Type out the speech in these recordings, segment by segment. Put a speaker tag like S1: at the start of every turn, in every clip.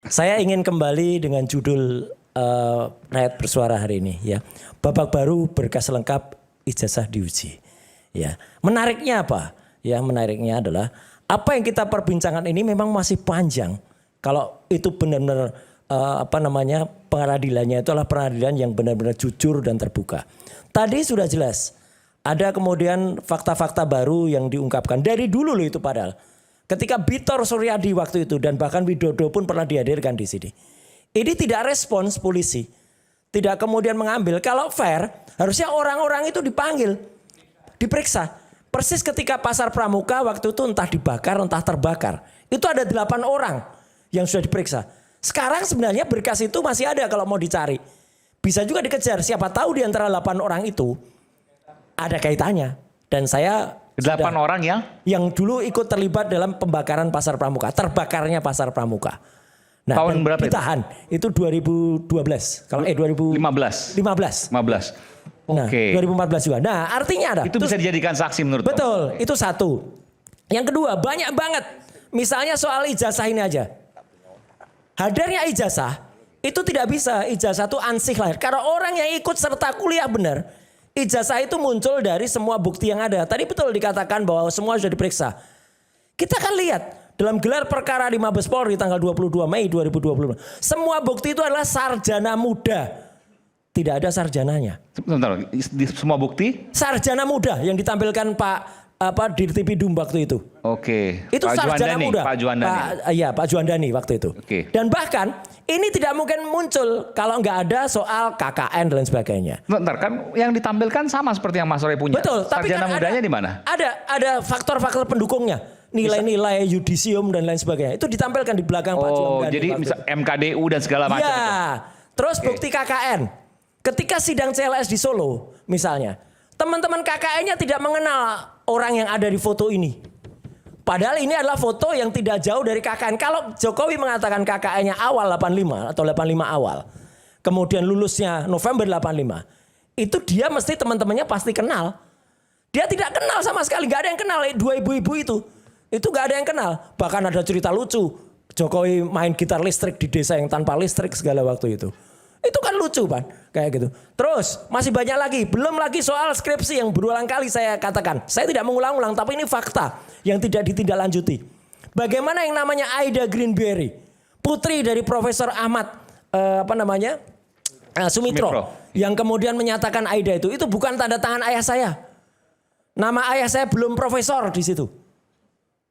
S1: Saya ingin kembali dengan judul Rakyat Bersuara hari ini ya. Babak baru berkas lengkap ijazah diuji. Ya. Menariknya apa? Ya, menariknya adalah apa yang kita perbincangkan ini memang masih panjang. Kalau itu benar-benar pengadilannya itu adalah pengadilan yang benar-benar jujur dan terbuka. Tadi sudah jelas ada kemudian fakta-fakta baru yang diungkapkan dari dulu loh itu padahal. Ketika Bitor Suryadi waktu itu dan bahkan Widodo pun pernah dihadirkan di sini. Ini tidak respons polisi. Tidak kemudian mengambil. Kalau fair harusnya orang-orang itu dipanggil. Diperiksa. Persis ketika Pasar Pramuka waktu itu entah dibakar entah terbakar. Itu ada 8 orang yang sudah diperiksa. Sekarang sebenarnya berkas itu masih ada kalau mau dicari. Bisa juga dikejar. Siapa tahu di antara 8 orang itu ada kaitannya. Dan saya
S2: 8 orang
S1: yang dulu ikut terlibat dalam pembakaran Pasar Pramuka, terbakarnya Pasar Pramuka. Nah,
S2: tahun berapa
S1: ditahan itu 2012. Kalau
S2: 2015.
S1: 15. Nah,
S2: Oke.
S1: 2014 juga. Nah, artinya ada.
S2: Itu bisa dijadikan saksi menurut kamu?
S1: Betul, itu satu. Yang kedua, banyak banget. Misalnya soal ijazah ini aja. Hadirnya ijazah itu tidak bisa ijazah itu ansih lahir. Karena orang yang ikut serta kuliah benar, ijazah itu muncul dari semua bukti yang ada. Tadi betul dikatakan bahwa semua sudah diperiksa. Kita akan lihat dalam gelar perkara di Mabes Polri tanggal 22 Mei 2020. Semua bukti itu adalah sarjana muda. Tidak ada sarjananya.
S2: Sebentar, di semua bukti?
S1: Sarjana muda yang ditampilkan Pak Dirtipidum waktu itu.
S2: Oke.
S1: Itu
S2: Pak
S1: sarjana
S2: Juandani,
S1: muda.
S2: Pak Juandani.
S1: Pak Juandani waktu itu.
S2: Oke.
S1: Dan bahkan ini tidak mungkin muncul kalau nggak ada soal KKN dan lain sebagainya.
S2: Bentar, kan yang ditampilkan sama seperti yang Mas Roy punya.
S1: Betul, tapi
S2: sarjana
S1: kan
S2: mudanya di mana?
S1: Ada faktor-faktor pendukungnya. Nilai-nilai yudisium dan lain sebagainya. Itu ditampilkan di belakang Pak Juandani.
S2: Oh, jadi misal MKDU dan segala macam
S1: ya.
S2: itu.
S1: Terus bukti KKN. Ketika sidang CLS di Solo misalnya, teman-teman KKN-nya tidak mengenal orang yang ada di foto ini. Padahal ini adalah foto yang tidak jauh dari KKN. Kalau Jokowi mengatakan KKN-nya awal 85 atau 85 awal, kemudian lulusnya November 85, itu dia mesti teman-temannya pasti kenal. Dia tidak kenal sama sekali, gak ada yang kenal dua ibu-ibu itu. Itu gak ada yang kenal. Bahkan ada cerita lucu, Jokowi main gitar listrik di desa yang tanpa listrik segala waktu itu. Itu kan lucu kan, kayak gitu. Terus masih banyak lagi, belum lagi soal skripsi yang berulang kali saya katakan. Saya tidak mengulang-ulang, tapi ini fakta yang tidak ditindaklanjuti. Bagaimana yang namanya Aida Greenberry, putri dari Profesor Ahmad Sumitro, yang kemudian menyatakan Aida itu bukan tanda tangan ayah saya. Nama ayah saya belum profesor di situ.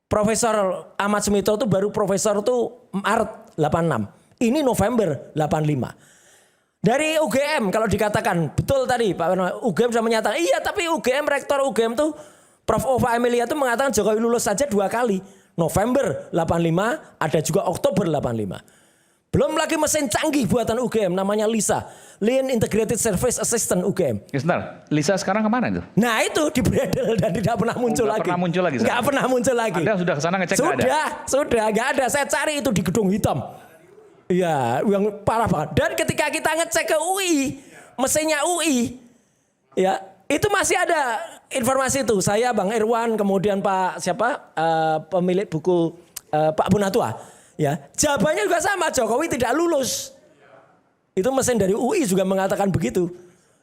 S1: Profesor Ahmad Sumitro itu baru profesor itu Maret 86. Ini November 85. Dari UGM kalau dikatakan betul tadi Pak UGM sudah menyatakan iya, tapi UGM rektor UGM tuh Prof. Ova Emilia itu mengatakan Jokowi lulus saja 2 kali. November 85 ada juga Oktober 85. Belum lagi mesin canggih buatan UGM namanya LISA, Lean Integrated Service Assistant UGM.
S2: Ya, sebentar, Lisa sekarang kemana itu?
S1: Nah itu dibredel dan tidak pernah muncul lagi.
S2: Pernah muncul lagi.
S1: Nggak pernah muncul lagi.
S2: Anda sudah kesana ngecek?
S1: Sudah nggak ada. Saya cari itu di gedung hitam. Iya, yang parah banget. Dan ketika kita ngecek ke UI, mesinnya UI, ya itu masih ada informasi itu. Saya, Bang Irwan, kemudian Pak pemilik buku Pak Bunatua, ya jawabannya juga sama. Jokowi tidak lulus. Itu mesin dari UI juga mengatakan begitu.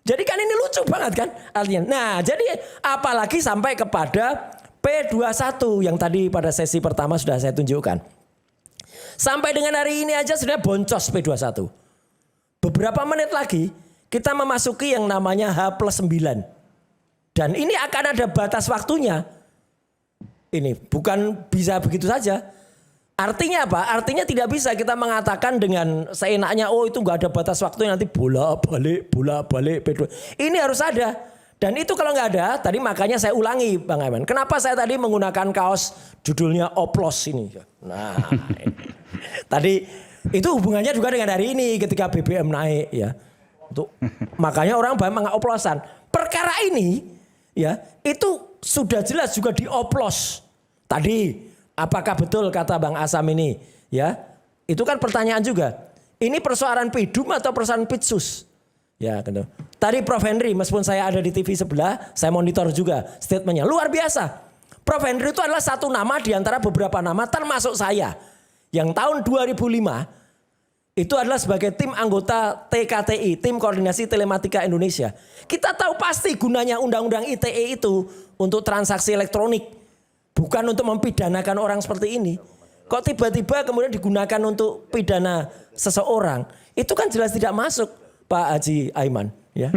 S1: Jadi kan ini lucu banget kan artinya. Nah, jadi apalagi sampai kepada P21 yang tadi pada sesi pertama sudah saya tunjukkan. Sampai dengan hari ini aja sudah boncos P21. Beberapa menit lagi kita memasuki yang namanya H+9. Dan ini akan ada batas waktunya. Ini bukan bisa begitu saja. Artinya apa? Artinya tidak bisa kita mengatakan dengan seenaknya, oh itu gak ada batas waktu nanti bolak-balik P2. Ini harus ada. Dan itu kalau nggak ada, tadi makanya saya ulangi Bang Aiman. Kenapa saya tadi menggunakan kaos judulnya Oplos ini. Nah, tadi itu hubungannya juga dengan hari ini ketika BBM naik ya. Makanya orang banyak mengoplosan. Perkara ini ya itu sudah jelas juga dioplos. Tadi apakah betul kata Bang Asam ini ya? Itu kan pertanyaan juga. Ini persoalan Pidum atau persoalan Pitsus? Ya, gitu. Tadi Prof. Henry, meskipun saya ada di TV sebelah, saya monitor juga statementnya. Luar biasa. Prof. Henry itu adalah satu nama di antara beberapa nama termasuk saya. Yang tahun 2005 Itu adalah sebagai tim anggota TKTI, Tim Koordinasi Telematika Indonesia. Kita tahu pasti gunanya undang-undang ITE itu untuk transaksi elektronik. Bukan untuk mempidanakan orang seperti ini. Kok tiba-tiba kemudian digunakan untuk pidana seseorang. Itu kan jelas tidak masuk, Pak Haji Aiman. Ya.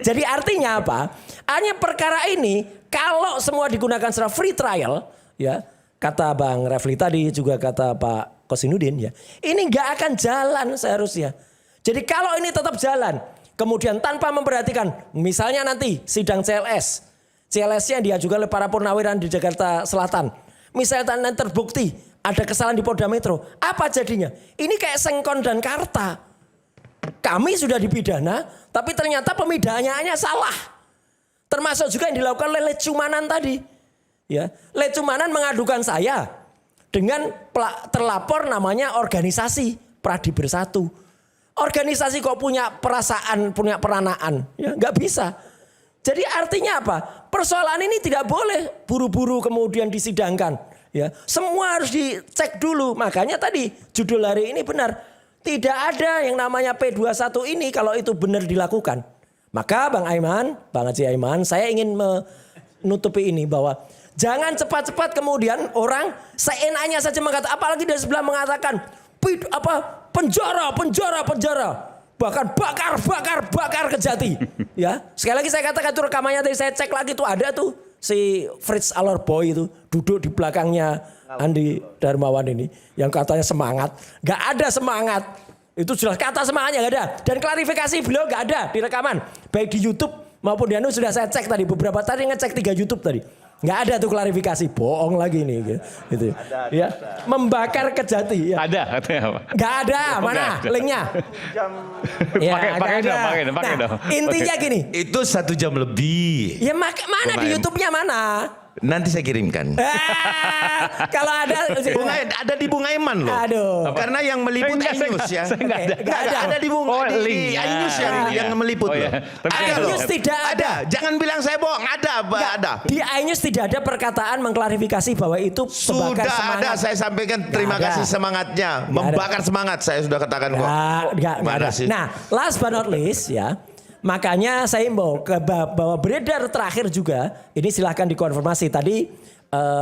S1: Jadi artinya apa? Hanya perkara ini kalau semua digunakan secara free trial, ya kata Bang Refli tadi juga kata Pak Kosinudin ya. Ini nggak akan jalan seharusnya. Jadi kalau ini tetap jalan, kemudian tanpa memperhatikan, misalnya nanti sidang CLS-nya diajukan oleh para purnawiran di Jakarta Selatan. Misalnya nanti terbukti ada kesalahan di Polda Metro, apa jadinya? Ini kayak Sengkon dan Karta. Kami sudah dipidana, tapi ternyata pemidananya salah. Termasuk juga yang dilakukan oleh Lecumanan tadi. Ya, Lecumanan mengadukan saya dengan terlapor namanya organisasi Pradi Bersatu. Organisasi kok punya perasaan, punya peranaan, ya nggak bisa. Jadi artinya apa? Persoalan ini tidak boleh buru-buru kemudian disidangkan. Ya, semua harus dicek dulu. Makanya tadi judul hari ini benar. Tidak ada yang namanya P21 ini kalau itu benar dilakukan. Maka Bang Aiman, Bang Haji Aiman, saya ingin menutupi ini bahwa jangan cepat-cepat kemudian orang seenaknya saja mengatakan, apalagi dari sebelah mengatakan penjara, bahkan bakar Kejati. Ya, sekali lagi saya katakan itu rekamannya tadi saya cek lagi tuh ada tuh si Fritz Alorboy itu duduk di belakangnya Andi Darmawan ini yang katanya semangat, nggak ada semangat. Itu jelas kata semangatnya nggak ada dan klarifikasi beliau nggak ada di rekaman baik di YouTube maupun di Anu sudah saya cek tadi beberapa tadi ngecek 3 YouTube tadi. Nggak ada tuh klarifikasi, bohong lagi nih gitu. Ya, membakar Kejati. Ya.
S2: Ada katanya apa?
S1: Nggak ada, mana linknya? Ya,
S2: pakai dong.
S1: Intinya gini.
S3: Itu 1 jam lebih.
S1: Ya mana di YouTube-nya mana?
S3: Nanti saya kirimkan.
S1: Kalau ada
S3: Ada di Bung Aiman loh.
S1: Aduh.
S3: Karena yang meliput iNews ya.
S2: Saya
S1: nggak ada.
S3: Ada di Bung di iNews yang meliput loh.
S2: Ada
S3: loh.
S1: iNews tidak ada.
S3: Jangan bilang saya bohong. Ada.
S1: Di iNews tidak ada perkataan mengklarifikasi bahwa itu
S3: Sudah
S1: semangat.
S3: ada, saya sampaikan terima kasih semangatnya. Membakar semangat saya sudah katakan kok.
S1: Nggak ada. Nah, last but not least ya. Makanya saya imbau bahwa beredar terakhir juga, ini silahkan dikonfirmasi tadi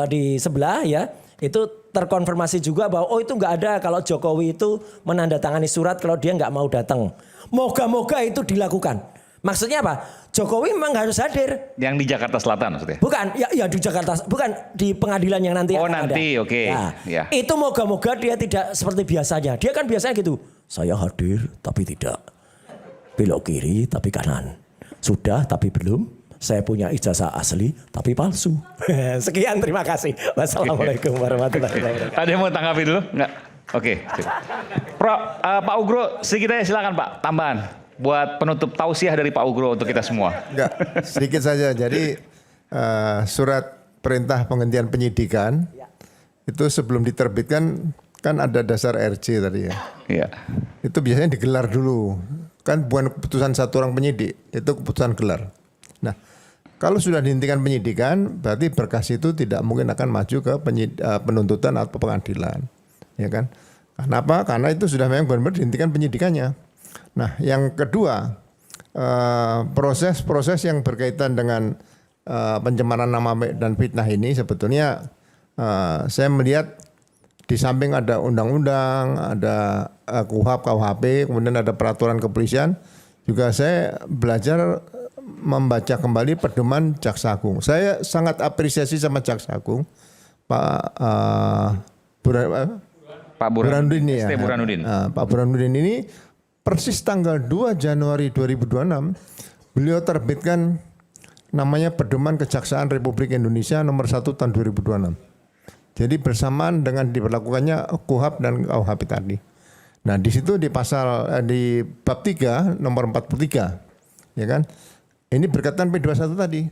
S1: di sebelah ya, itu terkonfirmasi juga bahwa itu nggak ada kalau Jokowi itu menandatangani surat kalau dia nggak mau datang. Moga-moga itu dilakukan. Maksudnya apa? Jokowi memang harus hadir.
S2: Yang di Jakarta Selatan maksudnya?
S1: Bukan, ya di Jakarta, bukan di pengadilan yang nanti akan
S2: nanti,
S1: ada.
S2: oke. Ya.
S1: Itu moga-moga dia tidak seperti biasanya. Dia kan biasanya gitu, saya hadir tapi tidak. Belok kiri tapi kanan. Sudah tapi belum. Saya punya ijazah asli tapi palsu. Sekian, terima kasih. Wassalamualaikum warahmatullahi wabarakatuh.
S2: Ada yang mau tanggapi dulu? Enggak? Oke. Pak Ugro, sedikit aja silakan Pak, tambahan. Buat penutup tausiah dari Pak Ugro untuk kita semua.
S4: Enggak, sedikit saja. Jadi surat perintah penghentian penyidikan itu sebelum diterbitkan kan ada dasar RC tadi ya.
S2: Iya.
S4: Itu biasanya digelar dulu. Kan bukan keputusan satu orang penyidik, itu keputusan gelar. Nah, kalau sudah dihentikan penyidikan, berarti berkas itu tidak mungkin akan maju ke penuntutan atau pengadilan, ya kan? Kenapa? Karena itu sudah memang benar-benar dihentikan penyidikannya. Nah, yang kedua, proses-proses yang berkaitan dengan pencemaran nama baik dan fitnah ini sebetulnya saya melihat di samping ada undang-undang, ada KUHP, kemudian ada peraturan kepolisian, juga saya belajar membaca kembali pedoman Jaksa Agung. Saya sangat apresiasi sama Jaksa Agung, Pak Burhanuddin ya. Pak Burhanuddin ini persis tanggal 2 Januari 2026 beliau terbitkan namanya Pedoman Kejaksaan Republik Indonesia nomor 1 tahun 2026. Jadi bersamaan dengan diberlakukannya KUHP dan KUHP tadi. Nah, di situ di pasal di bab 3 nomor 43 ya kan. Ini berkaitan P21 tadi.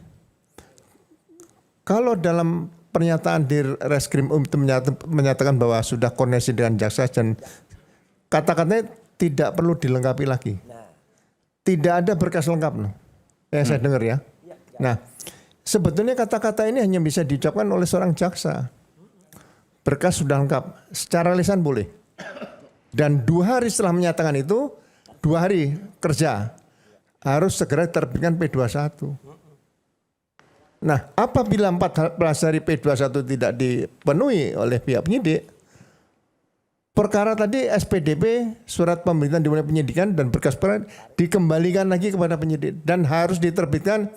S4: Kalau dalam pernyataan di Reskrim itu menyatakan bahwa sudah koordinasi dengan jaksa dan kata-katanya tidak perlu dilengkapi lagi. Tidak ada berkas lengkap loh. Yang saya dengar ya. Nah, sebetulnya kata-kata ini hanya bisa diucapkan oleh seorang jaksa. Berkas sudah lengkap, secara lisan boleh. Dan 2 hari setelah menyatakan itu, 2 hari kerja harus segera terbitkan P21. Nah, apabila 14 hari P21 tidak dipenuhi oleh pihak penyidik, perkara tadi SPDP, surat pemberitahuan dimulai penyidikan dan berkas perkara dikembalikan lagi kepada penyidik dan harus diterbitkan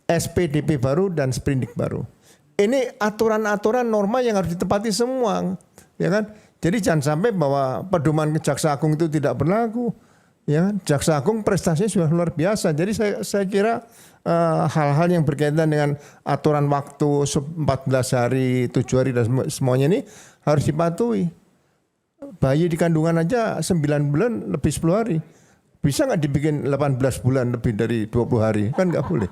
S4: SPDP baru dan sprindik baru. Ini aturan-aturan norma yang harus ditepati semua, ya kan? Jadi jangan sampai bahwa pedoman Jaksa Agung itu tidak berlaku. Ya, Jaksa Agung prestasinya sudah luar biasa. Jadi saya kira hal-hal yang berkaitan dengan aturan waktu 14 hari, 7 hari dan semuanya ini harus dipatuhi. Bayi di kandungan aja 9 bulan lebih 10 hari. Bisa nggak dibikin 18 bulan lebih dari 20 hari? Kan nggak boleh.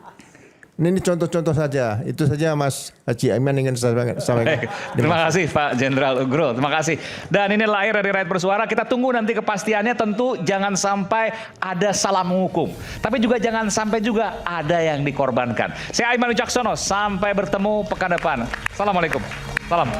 S4: Ini contoh-contoh saja. Itu saja Mas Haji Aiman ingin saya sampaikan.
S2: Terima kasih Pak Jenderal Ugro. Terima kasih. Dan ini lahir dari Rakyat Bersuara. Kita tunggu nanti kepastiannya. Tentu jangan sampai ada salah menghukum. Tapi juga jangan sampai juga ada yang dikorbankan. Saya Aiman Wicaksono. Sampai bertemu pekan depan. Assalamualaikum. Salam.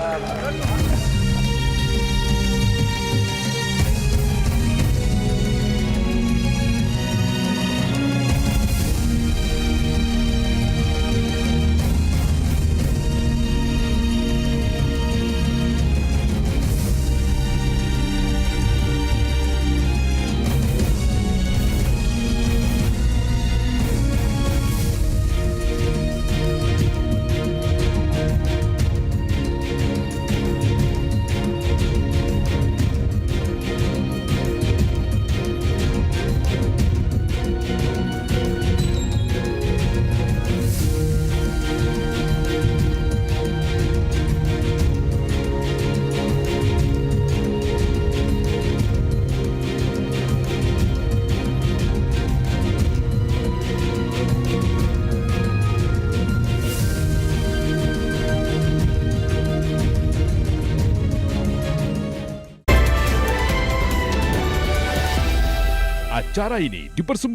S5: Acara ini dipersembahkan